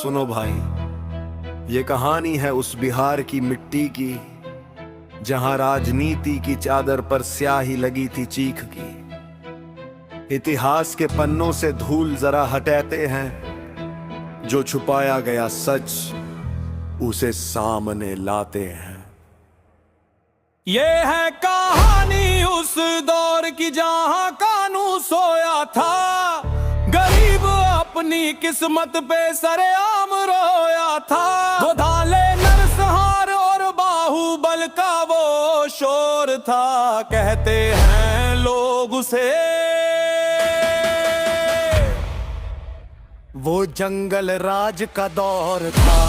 सुनो भाई, ये कहानी है उस बिहार की मिट्टी की जहां राजनीति की चादर पर स्याही लगी थी चीख की। इतिहास के पन्नों से धूल जरा हटाते हैं, जो छुपाया गया सच उसे सामने लाते हैं। ये है कहानी उस दौर की जहां कानून सोया था, गरीब अपनी किस्मत पे सरेआम रोया था। गोधाले नरसंहार और बाहुबल का वो शोर था, कहते हैं लोग उसे वो जंगल राज का दौर था।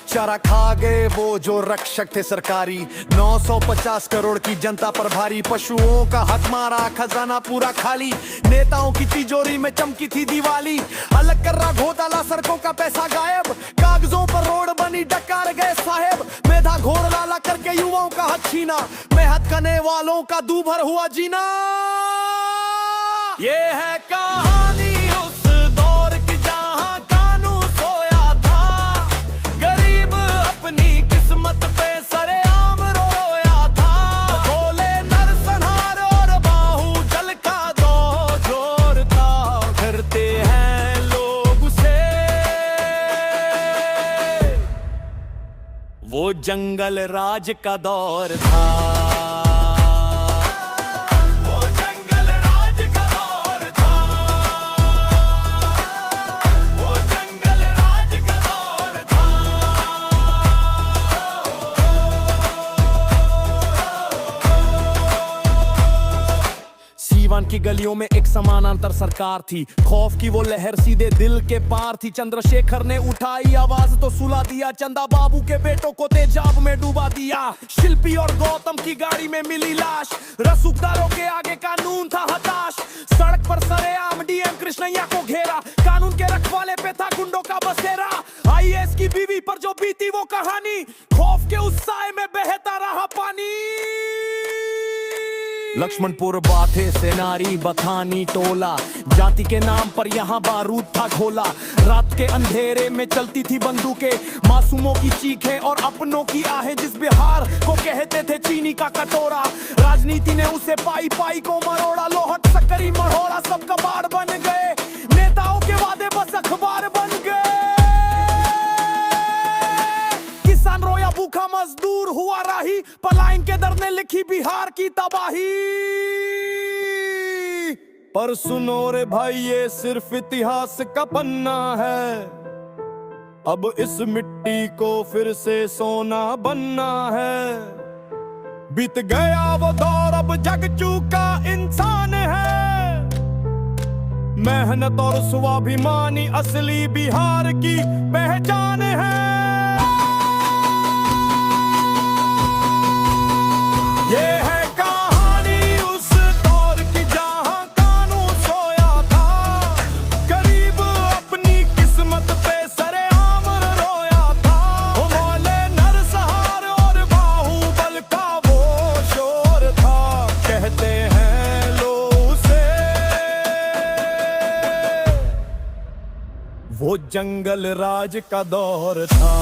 चारा खा गए वो जो रक्षक थे सरकारी, 950 करोड़ की जनता पर भारी। पशुओं का हक मारा, खजाना पूरा खाली, नेताओं की तिजोरी में चमकी थी दिवाली। अलग कर रहा घोटाला, सड़कों का पैसा गायब, कागजों पर रोड बनी डकार गए साहेब। मेधा घोर लाला करके युवाओं का हक छीना, मेहनत करने वालों का दूभर हुआ जीना। ये है कहानी उस दौर की जहां कानून सोया था, गरीब अपनी किस्मत पे सरेआम रोया था। गोले नरसंहार और बाहुबल का दो जोर था, करते हैं लोग उसे वो जंगल राज का दौर था। सीवान की गलियों में एक समानांतर सरकार थी, खौफ की वो लहर सीधे दिल के पार थी। चंद्रशेखर ने उठाई आवाज तो सुला दिया, चंदा बाबू के बेटों को तेजाब में डुबा दिया। शिल्पी और गौतम की गाड़ी में मिली लाश, रसूखदारों के आगे कानून था हताश। सड़क पर सरेआम डीएम कृष्णैया को घेरा, कानून के रखवाले पे था गुंडों का बसेरा। आईएएस की बीवी पर जो बीती वो कहानी, खौफ के उस साए में बहता रहा पानी। लक्ष्मणपुर बाथे सेनारी बथानी टोला, जाति के नाम पर यहाँ बारूद था खोला। रात के अंधेरे में चलती थी बंदूकें, मासूमों की चीखें और अपनों की आहें। जिस बिहार को कहते थे चीनी का कटोरा, राजनीति ने उसे पाई पाई को मरोड़ा। लोहट सकरी मढ़ोड़ा सब कबाड़ बन गए, नेताओं के वादे बस अखबार बन गए। किसान रोया भूखा, मजदूर हुआ राही, पलायन के दर ने लिखी बिहार की तबाही। पर सुनो रे भाई, ये सिर्फ इतिहास का पन्ना है, अब इस मिट्टी को फिर से सोना बनना है। बीत गया वो दौर, अब जग चूका इंसान है। मेहनत और स्वाभिमानी असली बिहार की पहचान है। ये है कहानी उस दौर की जहां कानून सोया था, गरीब अपनी किस्मत पे सरेआम रोया था। गोले नरसंहार और बाहुबल का वो शोर था, कहते हैं लोग उसे वो जंगल राज का दौर था।